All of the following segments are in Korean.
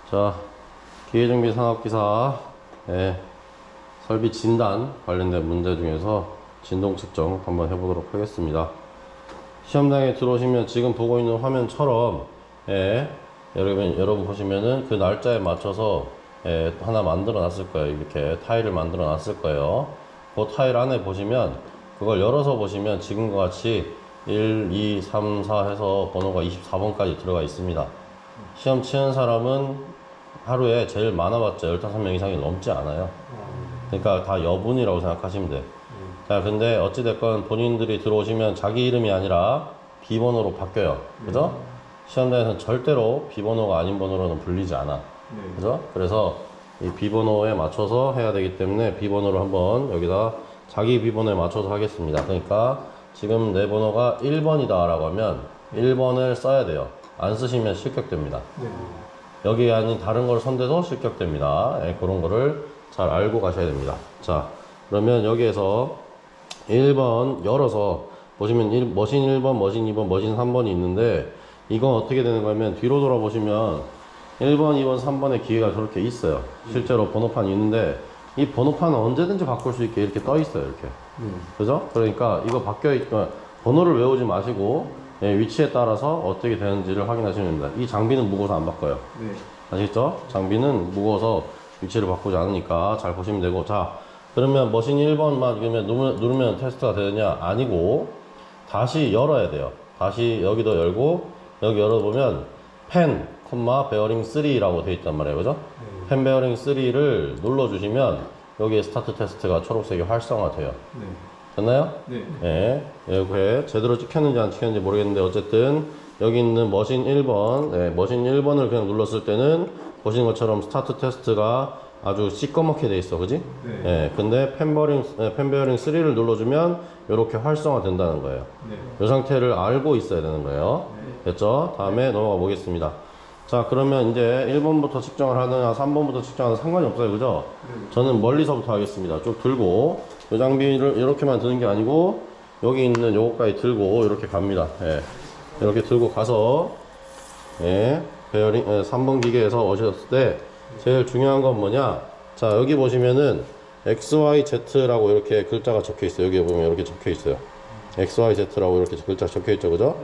자, 기계정비 산업기사 설비 진단 관련된 문제 중에서 진동 측정 한번 해보도록 하겠습니다. 시험장에 들어오시면 지금 보고 있는 화면처럼 여러분 보시면은 그 날짜에 맞춰서 하나 만들어 놨을 거예요. 이렇게 타일을 만들어 놨을 거예요. 그 타일 안에 보시면 그걸 열어서 보시면 지금과 같이 1, 2, 3, 4 해서 번호가 24번까지 들어가 있습니다. 시험 치는 사람은 하루에 제일 많아봤자 15명 이상이 넘지 않아요. 그러니까 다 여분이라고 생각하시면 돼. 자, 근데 어찌됐건 본인들이 들어오시면 자기 이름이 아니라 비번호로 바뀌어요. 그죠? 시험장에서는 절대로 비번호가 아닌 번호로는 불리지 않아. 그죠? 그래서 이 비번호에 맞춰서 해야 되기 때문에 비번호를 한번 여기다 자기 비번호에 맞춰서 하겠습니다. 그러니까 지금 내 번호가 1번이다 라고 하면 1번을 써야 돼요. 안 쓰시면 실격됩니다. 여기에 아닌 다른 걸 선대도 실격됩니다. 그런 거를 잘 알고 가셔야 됩니다. 자, 그러면 여기에서 1번 열어서 보시면 머신 1번, 머신 2번, 머신 3번이 있는데 이건 어떻게 되는 거냐면 뒤로 돌아보시면 1번, 2번, 3번의 기계가 저렇게 있어요. 실제로 번호판이 있는데 이 번호판은 언제든지 바꿀 수 있게 이렇게 떠 있어요. 이렇게. 그죠? 그러니까 이거 번호를 외우지 마시고 위치에 따라서 어떻게 되는지를 확인하시면 됩니다. 이 장비는 무거워서 안 바꿔요. 아시겠죠? 장비는 무거워서 위치를 바꾸지 않으니까 잘 보시면 되고. 자, 그러면 머신 1번만 누르면 테스트가 되느냐? 아니고 다시 열어야 돼요. 다시 여기도 열고 여기 열어보면 펜, 베어링 3라고 되어 있단 말이에요. 그죠? 펜 베어링 3를 눌러주시면 여기에 스타트 테스트가 초록색이 활성화돼요. 됐나요? 네. 이렇게 제대로 찍혔는지 안 찍혔는지 모르겠는데 어쨌든 여기 있는 머신 1번 머신 1번을 그냥 눌렀을 때는 보시는 것처럼 스타트 테스트가 아주 시꺼멓게 돼 있어. 그지? 근데 펜 베어링 3를 눌러주면 이렇게 활성화 된다는 거예요. 이 상태를 알고 있어야 되는 거예요. 됐죠? 다음에 넘어가 보겠습니다. 자, 그러면 이제 1번부터 측정을 하느냐 3번부터 측정하느냐 상관이 없어요. 그죠? 저는 멀리서부터 하겠습니다. 쭉 들고 이 장비를 이렇게만 드는 게 아니고 여기 있는 요거까지 들고 이렇게 갑니다. 이렇게 들고 가서 베어링 3번 기계에서 오셨을 때 제일 중요한 건 뭐냐? 자, 여기 보시면은 XYZ라고 이렇게 글자가 적혀 있어요. 여기 보면 이렇게 적혀 있어요. XYZ라고 이렇게 글자 적혀 있죠. 그죠?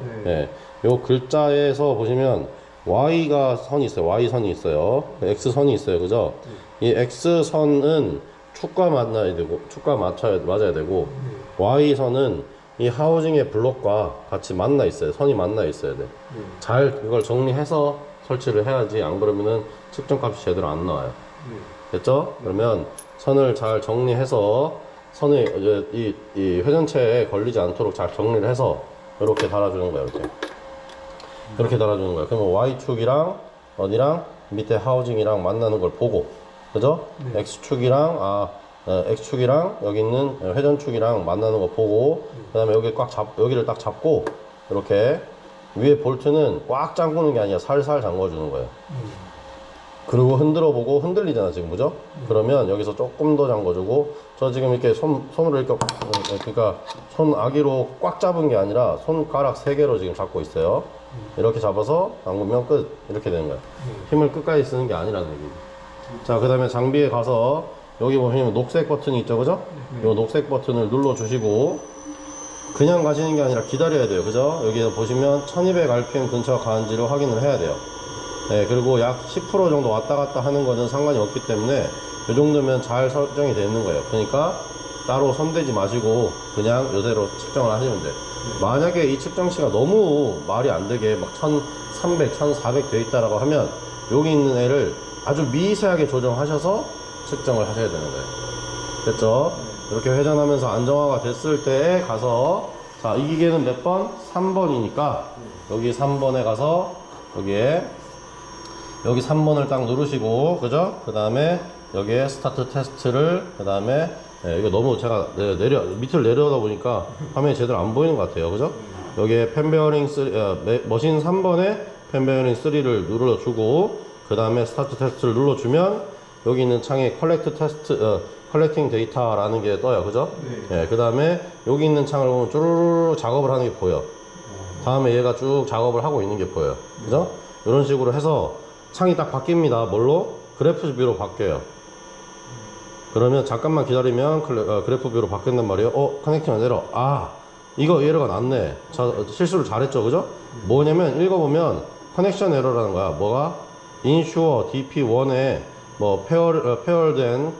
요 글자에서 보시면 Y가 선이 있어요. Y선이 있어요. X선이 있어요. 그죠? 이 X선은 축과 맞아야 되고 Y선은 이 하우징의 블록과 같이 만나 있어요. 선이 만나 있어야 돼. 잘 그걸 정리해서 설치를 해야지. 안 그러면은 측정값이 제대로 안 나와요. 됐죠? 그러면 선을 잘 정리해서 선이 이 회전체에 걸리지 않도록 잘 정리를 해서 이렇게 달아주는 거예요. 이렇게 달아주는 거예요. 그러면 Y축이랑 어디랑 밑에 하우징이랑 만나는 걸 보고, 그죠? X축이랑 X축이랑 여기 있는 회전축이랑 만나는 거 보고, 그 다음에 여기를 딱 잡고 이렇게 위에 볼트는 꽉 잠그는 게 아니라 살살 잠궈주는 거예요. 그리고 흔들어 보고 흔들리잖아 지금. 그죠? 그러면 여기서 조금 더 잠궈주고, 저 지금 이렇게 손으로 이렇게 그러니까 손 아기로 꽉 잡은 게 아니라 손가락 3개로 지금 잡고 있어요. 이렇게 잡아서 잠그면 끝. 이렇게 되는 거예요. 힘을 끝까지 쓰는 게 아니라는 얘기예요. 자, 그 다음에 장비에 가서 여기 보시면 녹색 버튼이 있죠. 그죠? 이 녹색 버튼을 눌러 주시고 그냥 가시는 게 아니라 기다려야 돼요. 그죠? 여기서 보시면 1200rpm 근처 가는지를 확인을 해야 돼요. 그리고 약 10% 정도 왔다 갔다 하는 거는 상관이 없기 때문에 이 정도면 잘 설정이 되어 있는 거예요. 그러니까 따로 손대지 마시고 그냥 이대로 측정을 하시면 돼요. 만약에 이 측정치가 너무 말이 안 되게 막 1300, 1400 되어 있다라고 하면 여기 있는 애를 아주 미세하게 조정하셔서 측정을 하셔야 되는 거예요. 됐죠? 이렇게 회전하면서 안정화가 됐을 때에 가서, 자, 이 기계는 몇 번? 3번이니까 여기 3번에 가서 여기 3번을 딱 누르시고, 그죠? 그 다음에 여기에 스타트 테스트를, 그 다음에 이거 너무 제가 밑을 내려다 보니까 화면이 제대로 안 보이는 것 같아요. 그죠? 여기에 펜베어링 3, 머신 3번에 펜베어링 3를 눌러주고, 그 다음에 스타트 테스트를 눌러주면 여기 있는 창에 컬렉팅 데이터라는 게 떠요. 그죠? 그 다음에 여기 있는 창을 보면 쭈루루 작업을 하는 게 보여. 다음에 얘가 쭉 작업을 하고 있는 게 보여요. 그죠? 이런 식으로 해서 창이 딱 바뀝니다. 뭘로? 그래프 뷰로 바뀌어요. 그러면 잠깐만 기다리면 그래프 뷰로 바뀐단 말이에요. 커넥팅 에러. 이거 에러가 났네. 실수를 잘했죠, 그죠? 뭐냐면 읽어보면 커넥션 에러라는 거야. 뭐가? ensure dp1에 뭐 paired and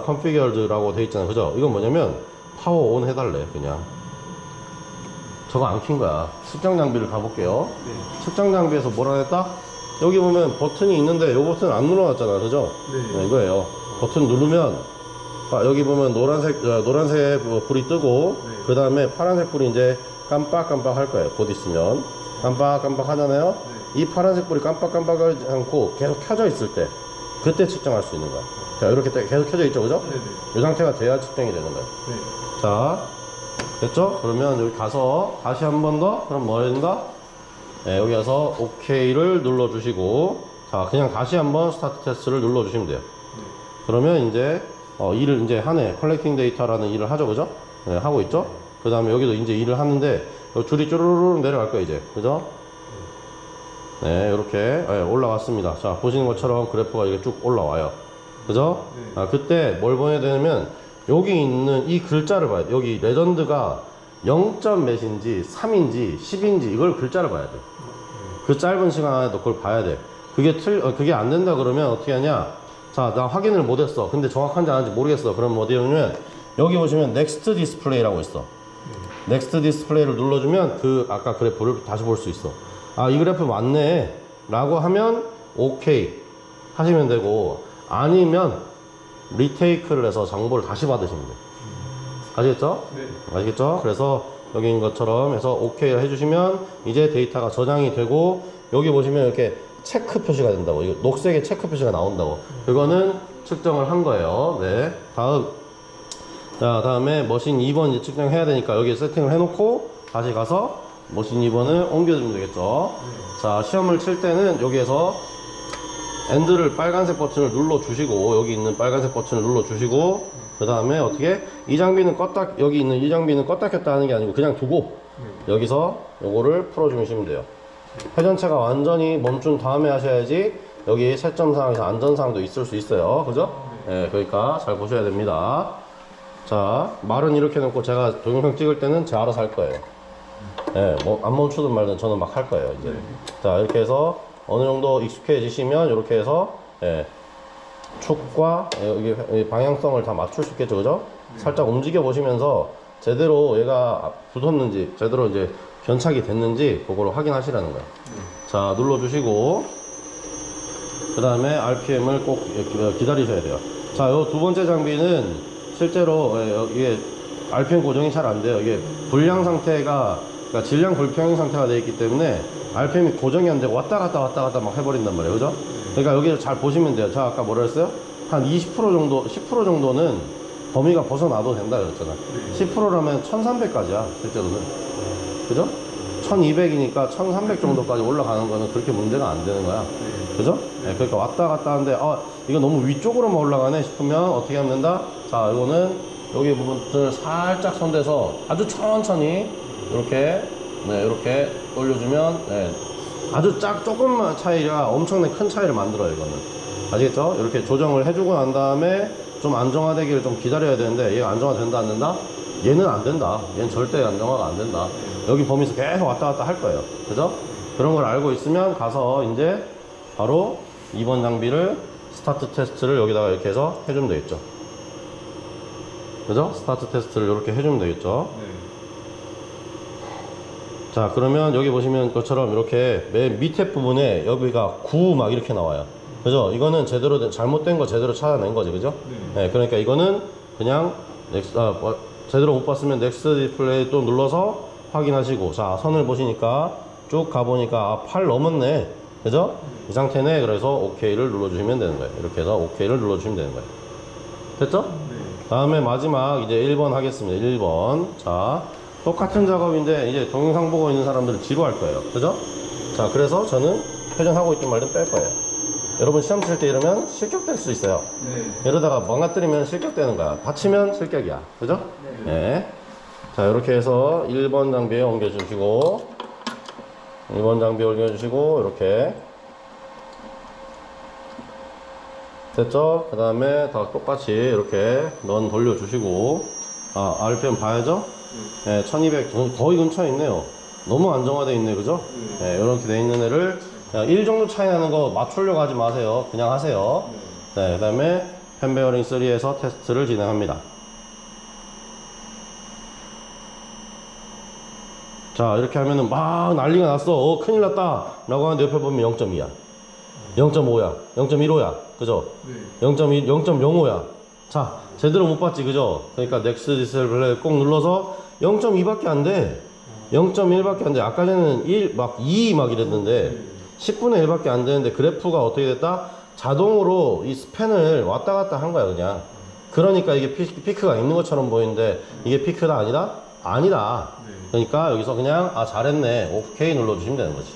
configured라고 돼 있잖아요, 그죠? 이건 뭐냐면 파워 온 해달래. 그냥 저거 안 킨 거야. 측정 장비를 가볼게요. 측정 장비에서 뭐라 했다? 여기 보면 버튼이 있는데 이 버튼 안 눌러놨잖아, 그죠? 네, 이거예요. 버튼 누르면 여기 보면 노란색 불이 뜨고 그 다음에 파란색 불이 이제 깜빡깜빡 할 거예요. 곧 있으면 깜빡깜빡 하잖아요. 이 파란색 불이 깜빡깜빡하지 않고 계속 켜져 있을 때 그때 측정할 수 있는 거야. 자, 이렇게 계속 켜져 있죠, 그죠? 이 상태가 돼야 측정이 되는 거예요. 자, 됐죠? 그러면 여기 가서 다시 한 번 더, 그럼 뭐 해야 된다? 네, 여기 가서 OK를 눌러주시고, 자, 그냥 다시 한번 스타트 테스트를 눌러주시면 돼요. 그러면 이제, 일을 이제 하네. 컬렉팅 데이터라는 일을 하죠, 그죠? 네, 하고 있죠? 그 다음에 여기도 이제 일을 하는데, 줄이 쭈르르 내려갈 거예요, 이제. 그죠? 네, 이렇게 올라왔습니다. 자, 보시는 것처럼 그래프가 이렇게 쭉 올라와요. 그죠? 그때 뭘 보내야 되냐면, 여기 있는 이 글자를 봐야 돼. 여기 레전드가 0. 몇인지 3인지 10인지 이걸 글자를 봐야 돼. 그 짧은 시간 안에도 그걸 봐야 돼. 그게 안 된다 그러면 어떻게 하냐? 자, 나 확인을 못 했어. 근데 정확한지 안 한지 모르겠어. 그럼 어디 오냐면 여기 보시면 넥스트 디스플레이라고 있어. 넥스트 디스플레이를 눌러주면 그 아까 그래프를 다시 볼 수 있어. 이 그래프 맞네 라고 하면 오케이 하시면 되고, 아니면 리테이크를 해서 정보를 다시 받으시면 돼요. 아시겠죠? 네. 아시겠죠? 그래서 여기 있는 것처럼 해서 오케이 해주시면 이제 데이터가 저장이 되고, 여기 보시면 이렇게 체크 표시가 된다고. 이거 녹색의 체크 표시가 나온다고. 그거는 측정을 한 거예요. 네. 다음에 머신 2번 이제 측정해야 되니까 여기 세팅을 해놓고 다시 가서 머신 2번을 옮겨주면 되겠죠. 자, 시험을 칠 때는 여기에서 엔드를 빨간색 버튼을 눌러주시고, 여기 있는 빨간색 버튼을 눌러주시고, 그 다음에 어떻게 이 장비는 여기 있는 이 장비는 껐다 켰다 하는 게 아니고 그냥 두고 여기서 요거를 풀어주시면 돼요. 회전체가 완전히 멈춘 다음에 하셔야지 여기 채점상에서 안전사항도 있을 수 있어요. 그죠? 네, 그러니까 잘 보셔야 됩니다. 자, 말은 이렇게 놓고 제가 동영상 찍을 때는 제 알아서 할 거예요. 네, 뭐 안 멈추든 말든 저는 막 할 거예요, 이제. 자, 이렇게 해서 어느 정도 익숙해지시면 이렇게 해서 축과 여기 방향성을 다 맞출 수 있겠죠, 그죠? 살짝 움직여 보시면서 제대로 얘가 붙었는지, 제대로 이제 견착이 됐는지 그걸 확인하시라는 거예요. 자, 눌러주시고 그 다음에 RPM을 꼭 기다리셔야 돼요. 자, 요 두 번째 장비는 실제로 이게 RPM 고정이 잘 안 돼요. 이게 불량 상태가, 그러니까 질량 불평형 상태가 되어 있기 때문에 RPM이 고정이 안 되고 왔다 갔다 막 해버린단 말이에요, 그죠? 그러니까 여기를 잘 보시면 돼요. 제가 아까 뭐라 했어요? 한 20% 정도, 10% 정도는 범위가 벗어나도 된다 그랬잖아. 10%라면 1300까지야, 실제로는. 그죠? 1200이니까 1300 정도까지 올라가는 거는 그렇게 문제가 안 되는 거야. 그죠? 네, 그러니까 왔다 갔다 하는데, 이거 너무 위쪽으로만 올라가네 싶으면 어떻게 하면 된다? 자, 이거는 여기 부분을 살짝 손대서 아주 천천히 이렇게, 네, 이렇게 올려주면, 네, 아주 조금만 차이가 엄청나게 큰 차이를 만들어요, 이거는. 아시겠죠? 이렇게 조정을 해주고 난 다음에 좀 안정화되기를 좀 기다려야 되는데, 얘가 안정화 된다, 안 된다? 얘는 안 된다. 얘는 절대 안정화가 안 된다. 여기 범위에서 계속 왔다 갔다 할 거예요. 그죠? 그런 걸 알고 있으면 가서 이제 바로 2번 장비를 스타트 테스트를 여기다가 이렇게 해서 해주면 되겠죠. 그죠? 스타트 테스트를 이렇게 해주면 되겠죠. 자, 그러면 여기 보시면 것처럼 이렇게 맨 밑에 부분에 여기가 9 막 이렇게 나와요. 그죠? 이거는 제대로 잘못된 거 제대로 찾아낸 거지, 그죠? 네, 그러니까 이거는 그냥 제대로 못 봤으면 넥스트 디스플레이 또 눌러서 확인하시고, 자, 선을 보시니까 쭉 가보니까 8 넘었네, 그죠? 이 상태네. 그래서 OK를 눌러주시면 되는 거예요. 이렇게 해서 OK를 눌러주시면 되는 거예요. 됐죠? 다음에 마지막 이제 1번 하겠습니다. 1번. 자, 똑같은 작업인데 이제 동영상 보고 있는 사람들은 지루할 거예요. 그죠? 자, 그래서 저는 회전하고 있든 말든 뺄 거예요. 여러분 시험 칠 때 이러면 실격될 수 있어요. 이러다가 망가뜨리면 실격되는 거야. 다치면 실격이야. 그죠? 네. 자, 이렇게 해서 1번 장비에 옮겨주시고 2번 장비에 옮겨주시고 이렇게 됐죠? 그 다음에 다 똑같이 이렇게 넌 돌려주시고, RPM 봐야죠? 네, 1200 거의 근처에 있네요. 너무 안정화되어 있네, 그죠? 네, 이렇게 돼 있는 애를 그냥 1 정도 차이 나는 거 맞추려고 하지 마세요. 그냥 하세요. 네, 그 다음에 펜베어링 3에서 테스트를 진행합니다. 자, 이렇게 하면은 막 난리가 났어. 큰일 났다 라고 하는데 옆에 보면 0.2야 0.5야 0.15야 그죠? 0.2 0.05야 자, 제대로 못 봤지, 그죠? 그러니까 넥스트 디스플레이 꼭 눌러서 0.2밖에 안돼. 0.1밖에 안돼. 아까 전에는 1 막 2 막 이랬는데 10분의 1밖에 안 되는데 그래프가 어떻게 됐다? 자동으로 이 스팬을 왔다 갔다 한 거야, 그냥. 그러니까 이게 피크가 있는 것처럼 보이는데 이게 피크다 아니다? 아니다. 그러니까 여기서 그냥 잘했네, 오케이 눌러주시면 되는 거지.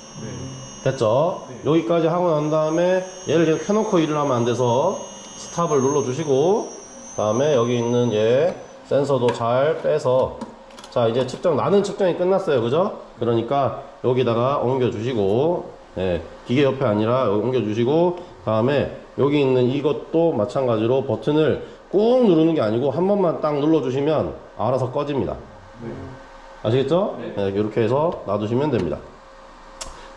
됐죠? 여기까지 하고 난 다음에 얘를 그냥 켜놓고 일을 하면 안 돼서 스탑을 눌러주시고, 그 다음에 여기 있는 얘 센서도 잘 빼서, 자, 이제 나는 측정이 끝났어요, 그죠? 그러니까 여기다가 옮겨주시고, 기계 옆에 아니라 여기 옮겨주시고, 그 다음에 여기 있는 이것도 마찬가지로 버튼을 꾹 누르는 게 아니고 한 번만 딱 눌러주시면 알아서 꺼집니다. 아시겠죠? 네, 이렇게 해서 놔두시면 됩니다.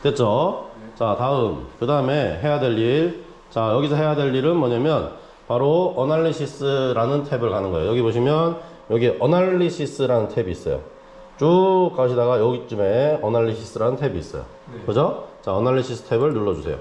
됐죠? 자, 다음 그 다음에 해야 될 일. 자, 여기서 해야 될 일은 뭐냐면 바로 어널리시스라는 탭을 가는 거예요. 여기 보시면 여기 어널리시스라는 탭이 있어요. 쭉 가시다가 여기쯤에 어널리시스라는 탭이 있어요. 그죠? 자, 어널리시스 탭을 눌러주세요.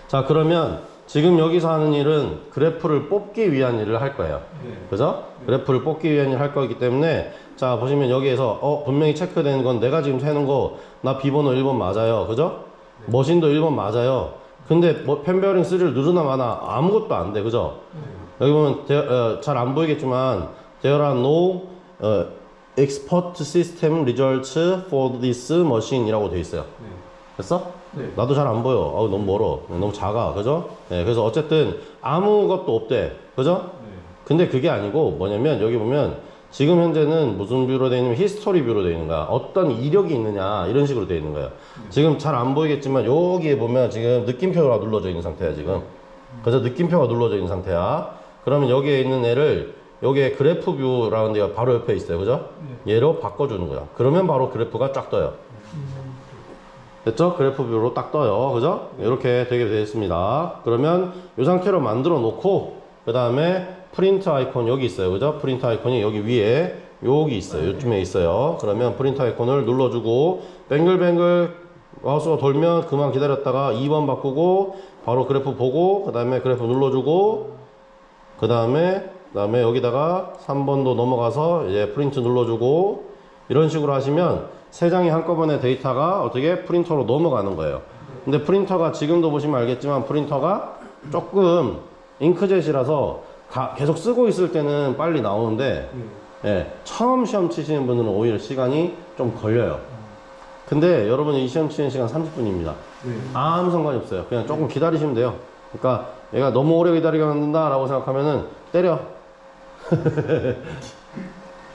자, 그러면 지금 여기서 하는 일은 그래프를 뽑기 위한 일을 할 거예요. 그죠? 그래프를 뽑기 위한 일을 할 거기 때문에, 자, 보시면 여기에서 분명히 체크되는 건 내가 지금 세는 거 나 비번호 1번 맞아요. 그죠? 머신도 1번 맞아요. 근데 뭐 펜베어링 3를 누르나 마나 아무것도 안 돼. 그죠? 여기 보면 잘 안 보이겠지만 there are no export system results for this machine 이라고 돼 있어요. 됐어? 나도 잘 안 보여. 너무 멀어. 너무 작아. 그죠? 그래서 어쨌든 아무것도 없대. 그죠? 근데 그게 아니고 뭐냐면 여기 보면 지금 현재는 무슨 뷰로 되어 있냐면 히스토리 뷰로 되어 있는 거야. 어떤 이력이 있느냐 이런 식으로 되어 있는 거예요. 지금 잘 안 보이겠지만 여기에 보면 지금 느낌표가 눌러져 있는 상태야 지금. 그래서 느낌표가 눌러져 있는 상태야. 그러면 여기에 있는 애를 여기에 그래프 뷰라는 데가 바로 옆에 있어요. 그죠? 얘로 바꿔주는 거야. 그러면 바로 그래프가 쫙 떠요. 됐죠? 그래프 뷰로 딱 떠요. 그죠? 이렇게 되게 되어 있습니다. 그러면 이 상태로 만들어 놓고 그 다음에 프린트 아이콘 여기 있어요. 그죠? 프린트 아이콘이 여기 위에 여기 있어요. 요쯤에 있어요. 그러면 프린트 아이콘을 눌러주고 뱅글뱅글 마우스가 돌면 그만 기다렸다가 2번 바꾸고 바로 그래프 보고 그 다음에 그래프 눌러주고 그 다음에 여기다가 3번도 넘어가서 이제 프린트 눌러주고 이런 식으로 하시면 세 장이 한꺼번에 데이터가 어떻게 프린터로 넘어가는 거예요. 근데 프린터가 지금도 보시면 알겠지만 프린터가 조금 잉크젯이라서 계속 쓰고 있을 때는 빨리 나오는데 처음 시험 치시는 분들은 오히려 시간이 좀 걸려요. 근데 여러분이 이 시험 치는 시간 30분입니다. 아무 상관이 없어요. 그냥 조금 기다리시면 돼요. 그러니까 얘가 너무 오래 기다리게 만든다 라고 생각하면은 때려.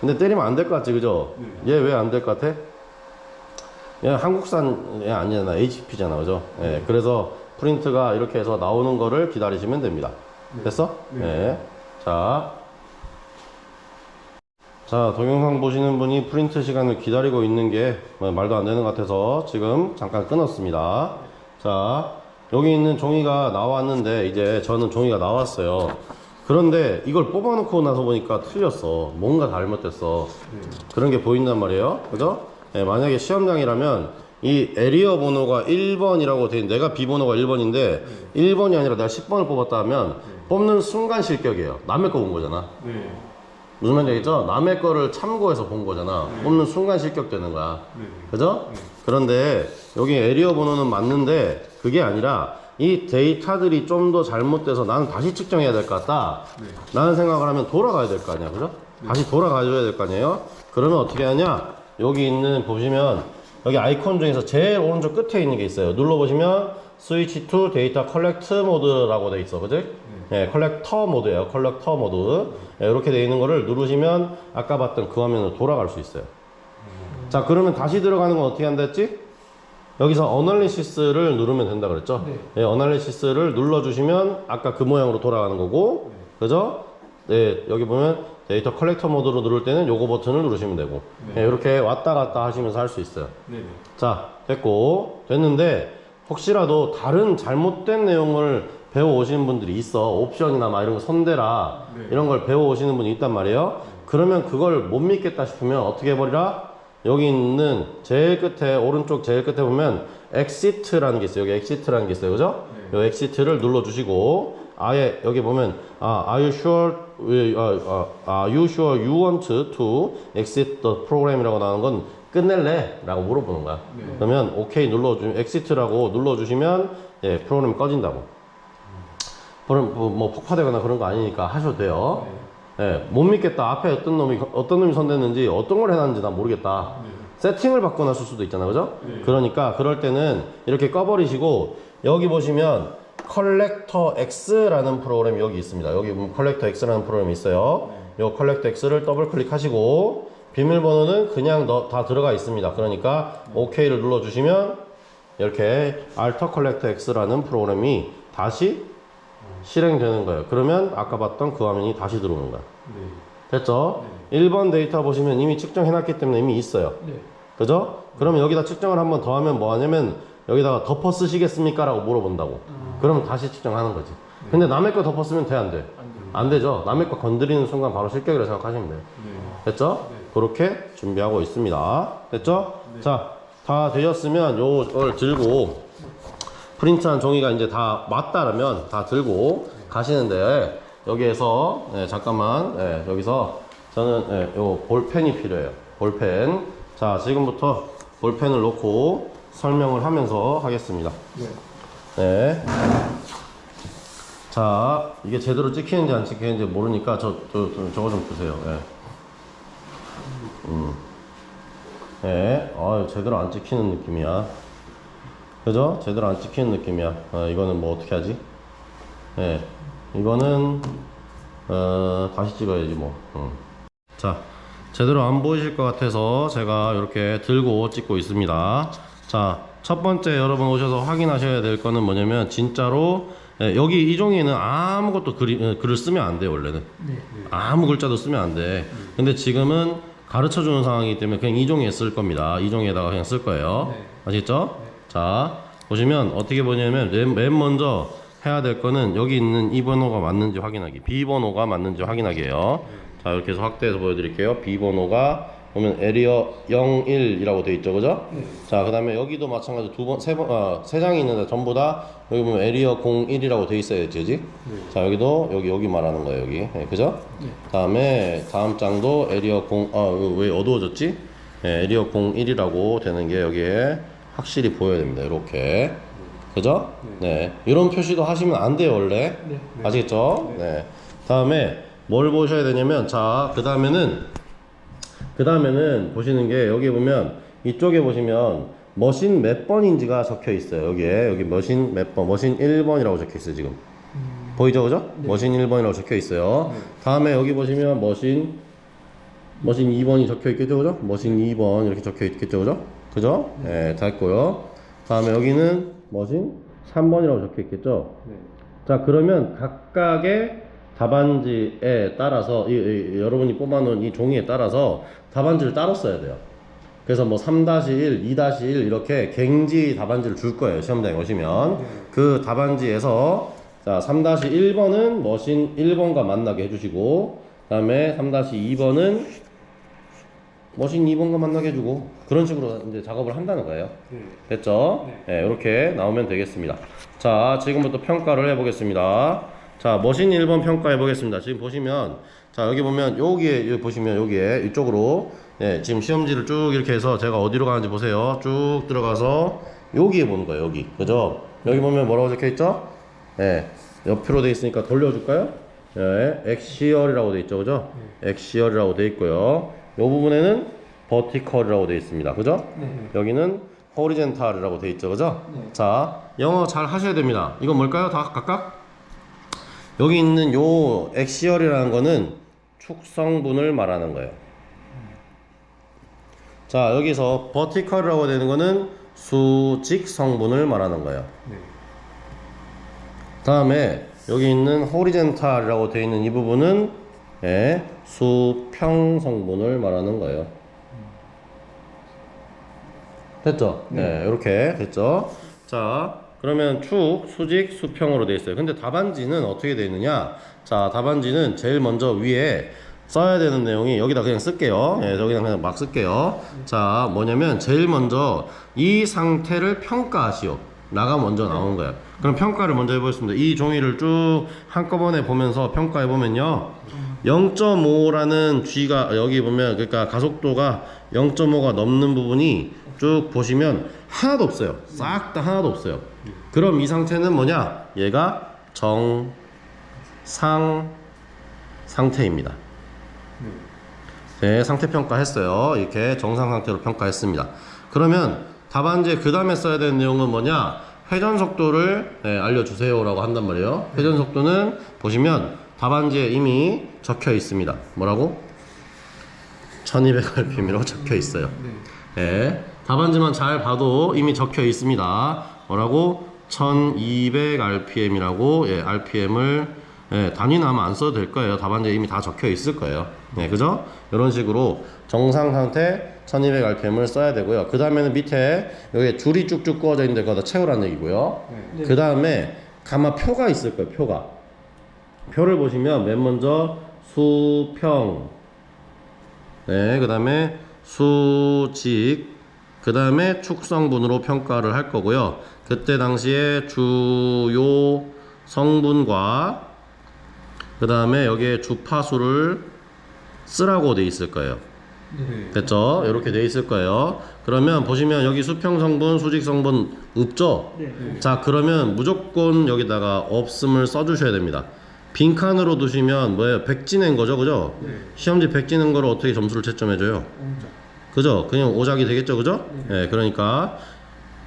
근데 때리면 안 될 것 같지, 그죠? 얘 왜 안 될 것 같아? 얘 한국산 얘 아니잖아. HP잖아, 그죠? 그래서 프린트가 이렇게 해서 나오는 거를 기다리시면 됩니다. 됐어? 자, 동영상 보시는 분이 프린트 시간을 기다리고 있는 게 말도 안 되는 것 같아서 지금 잠깐 끊었습니다. 자, 여기 있는 종이가 나왔는데 이제 저는 종이가 나왔어요. 그런데 이걸 뽑아놓고 나서 보니까 틀렸어. 뭔가 잘못됐어. 그런 게 보인단 말이에요. 그죠? 만약에 시험장이라면 이 에리어 번호가 1번이라고 돼 있는, 내가 비번호가 1번인데 1번이 아니라 내가 10번을 뽑았다 하면 뽑는 순간 실격이에요. 남의 거 본 거잖아. 무슨 말인지 알겠죠? 남의 거를 참고해서 본 거잖아. 뽑는 순간 실격되는 거야. 그죠? 그런데 여기 에리어 번호는 맞는데 그게 아니라 이 데이터들이 좀 더 잘못돼서 나는 다시 측정해야 될 것 같다 라는 생각을 하면 돌아가야 될 거 아니야. 그죠? 다시 돌아가줘야 될 거 아니에요. 그러면 어떻게 하냐, 여기 있는 보시면 여기 아이콘 중에서 제일 오른쪽 끝에 있는 게 있어요. 눌러보시면 스위치 투 데이터 컬렉트 모드라고 돼 있어. 그지? 컬렉터 모드예요. 컬렉터 모드. 이렇게 돼 있는 거를 누르시면 아까 봤던 그 화면으로 돌아갈 수 있어요. 자, 그러면 다시 들어가는 건 어떻게 한다 했지? 여기서 어널리시스를 누르면 된다 그랬죠? 네. 네, 어널리시스를 눌러주시면 아까 그 모양으로 돌아가는 거고, 그죠? 네, 여기 보면 데이터 컬렉터 모드로 누를 때는 요거 버튼을 누르시면 되고, 네, 이렇게 왔다 갔다 하시면서 할 수 있어요. 네네. 자, 됐고, 됐는데, 혹시라도 다른 잘못된 내용을 배워 오시는 분들이 있어. 옵션이나 막 이런 거 손대라, 네. 이런 걸 배워 오시는 분이 있단 말이에요. 그러면 그걸 못 믿겠다 싶으면 어떻게 해버리라? 여기 있는 제일 끝에, 오른쪽 제일 끝에 보면 exit라는 게 있어요. 여기 exit라는 게 있어요. 그죠? 네. 요 exit를 눌러주시고, 아예 여기 보면, are you sure, are you sure you want to exit the program이라고 나오는 건 끝낼래? 라고 물어보는 거야. 네. 그러면 OK 눌러주면, exit라고 눌러주시면, 예, 프로그램이 꺼진다고. 뭐 폭파되거나 그런 거 아니니까 하셔도 돼요. 예, 못 믿겠다. 앞에 어떤 놈이 손댔는지 어떤 걸 해놨는지 난 모르겠다. 네. 세팅을 바꿔놨을 수도 있잖아, 그죠? 네. 그러니까 그럴 때는 이렇게 꺼버리시고, 여기 보시면 컬렉터 X라는 프로그램이 여기 있습니다. 여기 보면 컬렉터 X라는 프로그램이 있어요. 요 컬렉터 X를 더블 클릭하시고, 비밀번호는 그냥 다 들어가 있습니다. 그러니까 OK를 눌러주시면 이렇게 알터 컬렉터 X라는 프로그램이 다시 실행되는 거예요. 그러면 아까 봤던 그 화면이 다시 들어오는 거야. 네. 됐죠? 1번 데이터 보시면 이미 측정해놨기 때문에 이미 있어요. 네. 그죠? 그러면 여기다 측정을 한번 더 하면 뭐 하냐면, 여기다가 덮어 쓰시겠습니까? 라고 물어본다고. 그러면 다시 측정하는 거지. 근데 남의 거 덮어 쓰면 돼, 안 돼? 안 돼요. 안 되죠? 남의 거 건드리는 순간 바로 실격이라고 생각하시면 돼요. 네. 됐죠? 네. 그렇게 준비하고 있습니다. 됐죠? 자, 다 되셨으면 요걸 들고, 프린트한 종이가 이제 다 맞다라면 다 들고 가시는데, 여기에서, 네, 잠깐만, 네, 여기서 저는, 네, 요 볼펜이 필요해요. 볼펜. 자, 지금부터 볼펜을 놓고 설명을 하면서 하겠습니다. 네. 네. 자, 이게 제대로 찍히는지 안 찍히는지 모르니까 저거 좀 주세요. 네. 네. 제대로 안 찍히는 느낌이야. 그죠? 제대로 안 찍히는 느낌이야. 이거는 뭐 어떻게 하지? 네. 이거는, 다시 찍어야지 뭐. 자, 제대로 안 보이실 것 같아서 제가 이렇게 들고 찍고 있습니다. 자, 첫 번째 여러분 오셔서 확인하셔야 될 거는 뭐냐면, 진짜로, 여기 이 종이에는 아무것도 글을 쓰면 안 돼요, 원래는. 네. 아무 글자도 쓰면 안 돼. 근데 지금은 가르쳐 주는 상황이기 때문에 그냥 이 종이에 쓸 겁니다. 이 종이에다가 그냥 쓸 거예요. 네. 아시겠죠? 자, 보시면 어떻게 보냐면, 맨 먼저 해야 될 거는 여기 있는 이 번호가 맞는지 확인하기, 비번호가 맞는지 확인하기예요. 자, 이렇게 해서 확대해서 보여드릴게요. 비번호가 보면 에리어 01이라고 되어 있죠, 그죠? 네. 자, 그 다음에 여기도 마찬가지 세 장이 있는데 전부 다 여기 보면 에리어 01이라고 되어 있어야지, 그지? 네. 자, 여기도 여기 말하는 거예요, 여기. 네, 그죠? 네. 다음에 다음 장도 에리어 0, 왜 어두워졌지? 네, 에리어 01이라고 되는 게 여기에 확실히 보여야 됩니다, 이렇게. 그죠? 네. 이런 표시도 하시면 안 돼요, 원래. 네. 아시겠죠? 네. 다음에 뭘 보셔야 되냐면, 자, 그 다음에는 보시는 게, 여기 보면 이쪽에 보시면 머신 몇 번인지가 적혀 있어요. 여기 머신 몇 번, 머신 1번이라고 적혀 있어요, 지금. 보이죠, 그죠? 네. 머신 1번이라고 적혀 있어요. 네. 다음에 여기 보시면 머신 2번이 적혀 있겠죠, 그죠? 머신 2번 이렇게 적혀 있겠죠, 그죠? 그죠? 네, 다 했고요. 다음에 여기는 머신 3번이라고 적혀 있겠죠? 네. 자, 그러면 각각의 답안지에 따라서 여러분이 뽑아놓은 이 종이에 따라서 답안지를 따로 써야 돼요. 그래서 뭐 3-1, 2-1 이렇게 갱지 답안지를 줄 거예요. 시험장에 오시면. 네. 그 답안지에서 자, 3-1번은 머신 1번과 만나게 해주시고, 그 다음에 3-2번은 머신 2번과 만나게 해주고, 그런 식으로 이제 작업을 한다는 거예요. 네. 됐죠? 네, 이렇게 나오면 되겠습니다. 자, 지금부터 평가를 해보겠습니다. 자, 머신 1번 평가해 보겠습니다. 지금 보시면, 자, 여기 보면, 여기 보시면, 여기에, 이쪽으로, 네, 지금 시험지를 쭉 이렇게 해서 제가 어디로 가는지 보세요. 쭉 들어가서, 여기에 보는 거예요, 여기. 그죠? 여기 보면 뭐라고 적혀 있죠? 네, 옆으로 돼 있으니까 돌려줄까요? 네, 엑시얼이라고 돼 있죠, 그죠? 엑시얼이라고 돼 있고요. 이 부분에는 버티컬이라고 돼 있습니다, 그죠? 네. 여기는 호리젠탈이라고 돼 있죠, 그죠? 네. 자, 영어 잘 하셔야 됩니다. 이건 뭘까요? 다 각각? 여기 있는 요 엑시얼이라는 거는 축성분을 말하는 거예요. 자, 여기서 버티컬이라고 되는 거는 수직 성분을 말하는 거예요. 네. 다음에 여기 있는 호리젠탈이라고 되어 있는 이 부분은 예, 수평 성분을 말하는 거예요. 됐죠? 네, 이렇게 됐죠? 자, 그러면 축, 수직, 수평으로 되어 있어요. 근데 답안지는 어떻게 되어 있느냐? 자, 답안지는 제일 먼저 위에 써야 되는 내용이 여기다 그냥 쓸게요. 예, 여기다 그냥 막 쓸게요. 자, 뭐냐면 제일 먼저 이 상태를 평가하시오. 라가 먼저 나온 거예요. 그럼 평가를 먼저 해보겠습니다. 이 종이를 쭉 한꺼번에 보면서 평가해 보면요. 0.5라는 G가 여기 보면 그러니까 가속도가 0.5가 넘는 부분이 쭉 보시면 하나도 없어요. 싹 다 하나도 없어요. 그럼 이 상태는 뭐냐? 얘가 정상 상태입니다. 네, 상태 평가했어요. 이렇게 정상 상태로 평가했습니다. 그러면 답안지에 그 다음에 써야 되는 내용은 뭐냐? 회전 속도를 네, 알려주세요 라고 한단 말이에요. 회전 속도는 보시면 답안지에 이미 적혀 있습니다. 뭐라고? 1200rpm이라고 적혀 있어요. 네, 답안지만 잘 봐도 이미 적혀 있습니다. 뭐라고? 1200rpm이라고 예, rpm을 예, 단위는 아마 안 써도 될 거예요. 답안지에 이미 다 적혀 있을 거예요. 네, 그죠? 이런 식으로 정상 상태 1200rpm을 써야 되고요. 그 다음에는 밑에 여기 줄이 쭉쭉 그어져 있는데 그거 다 채우라는 얘기고요. 네. 그 다음에 가마 표가 있을 거예요. 표가. 표를 보시면 맨 먼저 수평, 네, 그 다음에 수직, 그 다음에 축성분으로 평가를 할 거고요. 그때 당시에 주요 성분과 그 다음에 여기에 주파수를 쓰라고 돼 있을 거예요. 네. 됐죠? 이렇게 돼 있을 거예요. 그러면 보시면 여기 수평성분, 수직성분 없죠? 네. 자, 그러면 무조건 여기다가 없음을 써주셔야 됩니다. 빈칸으로 두시면 뭐예요? 백지낸 거죠, 그죠? 네. 시험지 백지낸 거를 어떻게 점수를 채점해줘요? 그죠? 그냥 오작이 되겠죠, 그죠? 네, 그러니까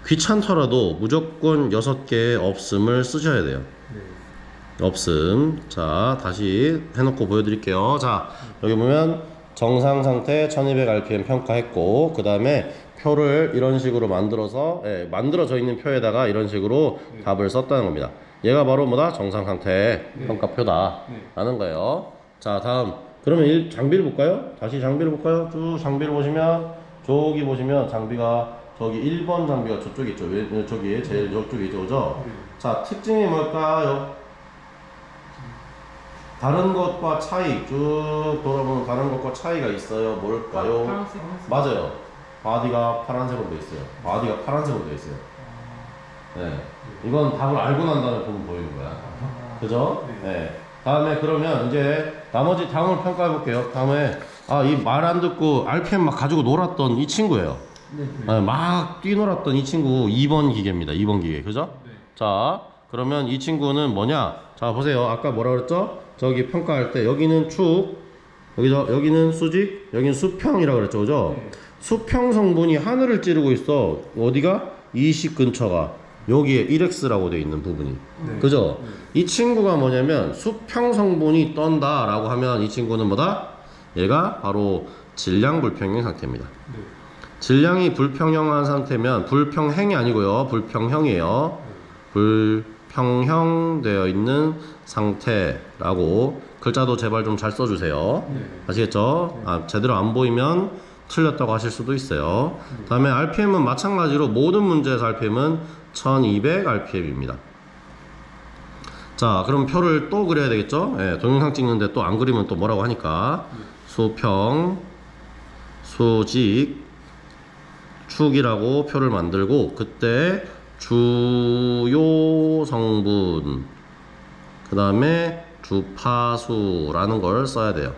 귀찮더라도 무조건 6개의 없음을 쓰셔야 돼요. 네. 없음. 자, 다시 해놓고 보여드릴게요. 자, 여기 보면 정상 상태 1200rpm 평가했고, 그 다음에 표를 이런 식으로 만들어서 예, 만들어져 있는 표에다가 이런 식으로 답을 썼다는 겁니다. 얘가 바로 뭐다? 정상 상태 평가표다 라는 거예요. 자, 다음 그러면 장비를 볼까요? 다시 장비를 볼까요? 쭉 장비를 보시면 저기 보시면 장비가 저기 1번 장비가 저쪽에 있죠. 저기 제일 저쪽에 있죠, 그죠? 자, 특징이 뭘까요? 다른 것과 차이 쭉 돌아보면 다른 것과 차이가 있어요. 뭘까요? 파란색. 맞아요. 바디가 파란색으로 돼 있어요. 바디가 파란색으로 돼 있어요. 네, 이건 답을 알고 난 다음에 보면 보이는 거야. 그죠? 네. 다음에 그러면 이제 나머지 다음을 평가해 볼게요. 다음에 이 말 안 듣고 RPM 막 가지고 놀았던 이 친구예요. 네. 막 뛰놀았던 이 친구 2번 기계입니다. 2번 기계. 그죠? 네. 자, 그러면 이 친구는 뭐냐? 자, 보세요. 아까 뭐라 그랬죠? 저기 평가할 때 여기는 축, 여기는 수직, 여기는 수평이라고 그랬죠. 그죠? 네. 수평 성분이 하늘을 찌르고 있어. 어디가? 20 근처가. 여기에 1x라고 되어 있는 부분이. 네. 그죠? 이 친구가 뭐냐면 수평 성분이 떤다 라고 하면 이 친구는 뭐다? 얘가 바로 질량 불평형 상태입니다. 네. 질량이 불평형한 상태면 불평행이 아니고요. 불평형이에요. 불평형 되어 있는 상태라고 글자도 제발 좀 잘 써주세요. 네. 아시겠죠? 제대로 안 보이면 틀렸다고 하실 수도 있어요. 다음에 RPM은 마찬가지로 모든 문제에서 RPM은 1200rpm입니다. 자, 그럼 표를 또 그려야 되겠죠? 예, 동영상 찍는데 또 안 그리면 또 뭐라고 하니까 수평, 수직, 축이라고 표를 만들고 그때 주요 성분 그 다음에 주파수라는 걸 써야 돼요.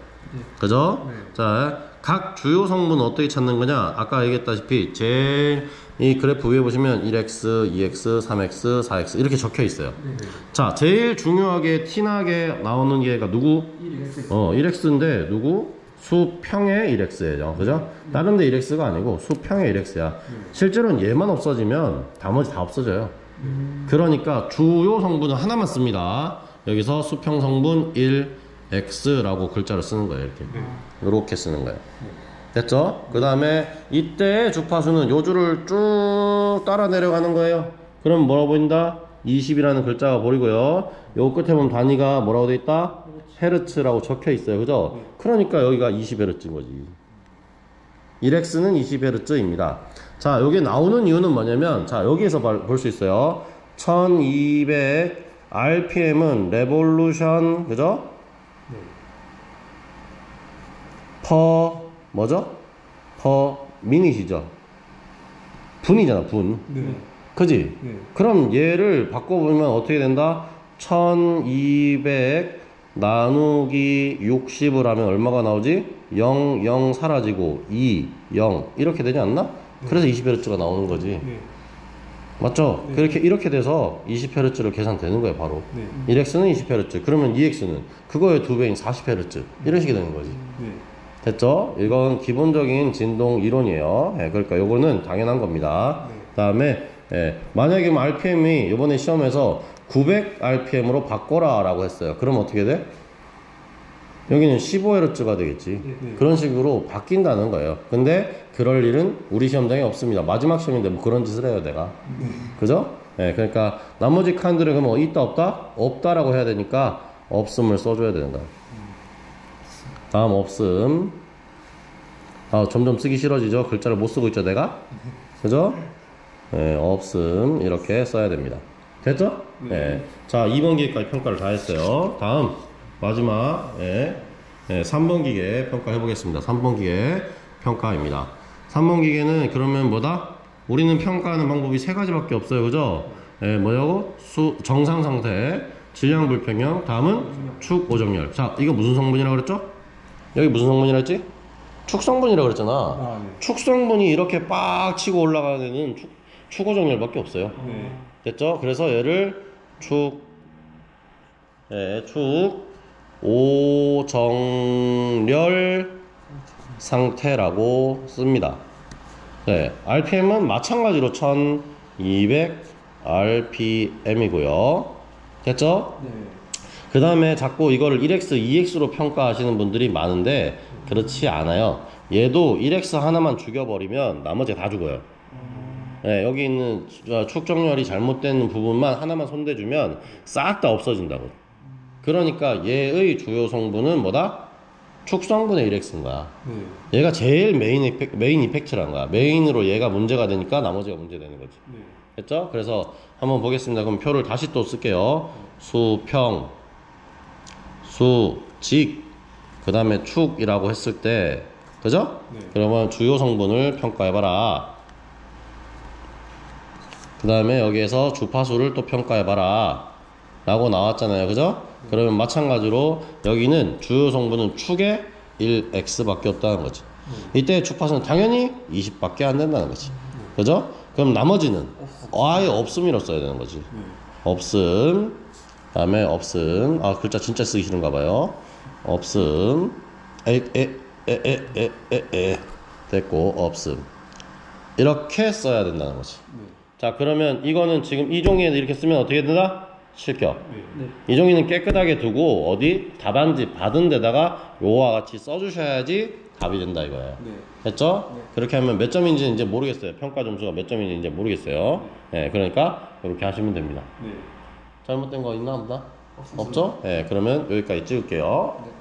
그죠? 네. 자, 각 주요 성분은 어떻게 찾는 거냐? 아까 얘기했다시피 제일 이 그래프 위에 보시면 1x, 2x, 3x, 4x 이렇게 적혀 있어요. 네. 자, 제일 중요하게 티나게 나오는 얘가 누구? 1x인데 누구? 수평의 1x예요. 그죠? 다른 데 1x가 아니고 수평의 1x야. 실제로는 얘만 없어지면 나머지 다 없어져요. 그러니까 주요 성분은 하나만 씁니다. 여기서 수평 성분 1x라고 글자를 쓰는 거예요. 이렇게. 이렇게 쓰는 거예요. 됐죠? 그 다음에 이때 주파수는 요 줄을 쭉 따라 내려가는 거예요. 그럼 뭐라고 보인다? 20이라는 글자가 보이고요. 요 끝에 보면 단위가 뭐라고 돼 있다? 헤르츠라고 적혀 있어요. 그죠? 그러니까 여기가 20헤르츠인 거지. 1x는 20헤르츠입니다. 자, 여기 나오는 이유는 뭐냐면, 자, 여기에서 볼 수 있어요. 1200 RPM은 레볼루션, 그죠? 퍼, 뭐죠? 퍼 미닛이죠. 분이잖아, 분. 네. 그지? 네. 그럼 얘를 바꿔보면 어떻게 된다? 1200 나누기 60을 하면 얼마가 나오지? 0, 0 사라지고 2, 0 이렇게 되지 않나? 그래서 20Hz가 나오는 거지. 네. 맞죠? 네. 그렇게 이렇게 돼서 20Hz를 계산되는 거예요, 바로. 네. 1x는 20Hz, 그러면 2x는 그거의 2배인 40Hz 이런 식이 되는 거지. 네. 됐죠? 이건 기본적인 진동 이론이에요. 예, 그러니까 요거는 당연한 겁니다. 네. 그 다음에 만약에 뭐 RPM이 이번에 시험에서 900rpm으로 바꿔라 라고 했어요. 그럼 어떻게 돼? 여기는 15Hz가 되겠지. 네. 그런 식으로 바뀐다는 거예요. 근데 그럴 일은 우리 시험장에 없습니다. 마지막 시험인데 뭐 그런 짓을 해요, 내가. 네. 그죠? 그러니까 나머지 칸들은 그러면 있다 없다? 없다라고 해야 되니까 없음을 써줘야 된다. 다음 없음. 점점 쓰기 싫어지죠? 글자를 못 쓰고 있죠, 내가? 그죠? 없음 이렇게 써야 됩니다. 됐죠? 자, 2번 기계까지 평가를 다 했어요. 다음 마지막 3번 기계 평가해 보겠습니다. 3번 기계 평가입니다. 3번 기계는 그러면 뭐다? 우리는 평가하는 방법이 세 가지밖에 없어요. 그죠? 뭐냐고? 정상 상태, 질량 불평형, 다음은 축 오정열. 자, 이거 무슨 성분이라고 그랬죠? 여기 무슨 성분이라 했지? 축성분이라고 그랬잖아. 아, 네. 축성분이 이렇게 빡 치고 올라가는 애는 축오정열밖에 없어요. 네. 됐죠? 그래서 얘를 축 오정열 상태라고 씁니다. RPM은 마찬가지로 1200 RPM이고요. 됐죠? 네. 그 다음에 자꾸 이거를 1x, 2x로 평가하시는 분들이 많은데 그렇지 않아요. 얘도 1x 하나만 죽여버리면 나머지 다 죽어요. 여기 있는 축정열이 잘못된 부분만 하나만 손대주면 싹 다 없어진다고. 그러니까 얘의 주요 성분은 뭐다? 축성분의 1x인 거야. 네. 얘가 제일 메인 이펙트란 거야. 메인으로 얘가 문제가 되니까 나머지가 문제되는 거지. 네. 됐죠? 그래서 한번 보겠습니다. 그럼 표를 다시 또 쓸게요. 수평, 수직, 그 다음에 축이라고 했을 때, 그죠? 네. 그러면 주요 성분을 평가해봐라. 그 다음에 여기에서 주파수를 또 평가해봐라 라고 나왔잖아요. 그죠? 그러면 마찬가지로 여기는 주요 성분은 축에 1x 밖에 없다는 거지. 이때 주파수는 당연히 20밖에 안 된다는 거지. 그죠? 그럼 나머지는 아예 없음이라고 써야 되는 거지. 없음, 그 다음에 없음. 글자 진짜 쓰기 싫은가 봐요. 없음, 됐고, 없음. 이렇게 써야 된다는 거지. 자, 그러면 이거는 지금 이종이에 이렇게 쓰면 어떻게 된다? 실격. 네. 이종이는 깨끗하게 두고 어디 답안지 받은 데다가 요와 같이 써주셔야지 답이 된다 이거예요. 네. 됐죠? 네. 그렇게 하면 몇 점인지 이제 모르겠어요. 평가 점수가 몇 점인지 이제 모르겠어요. 그러니까 이렇게 하시면 됩니다. 네. 잘못된 거 있나 보다? 없죠? 그러면 여기까지 찍을게요. 네.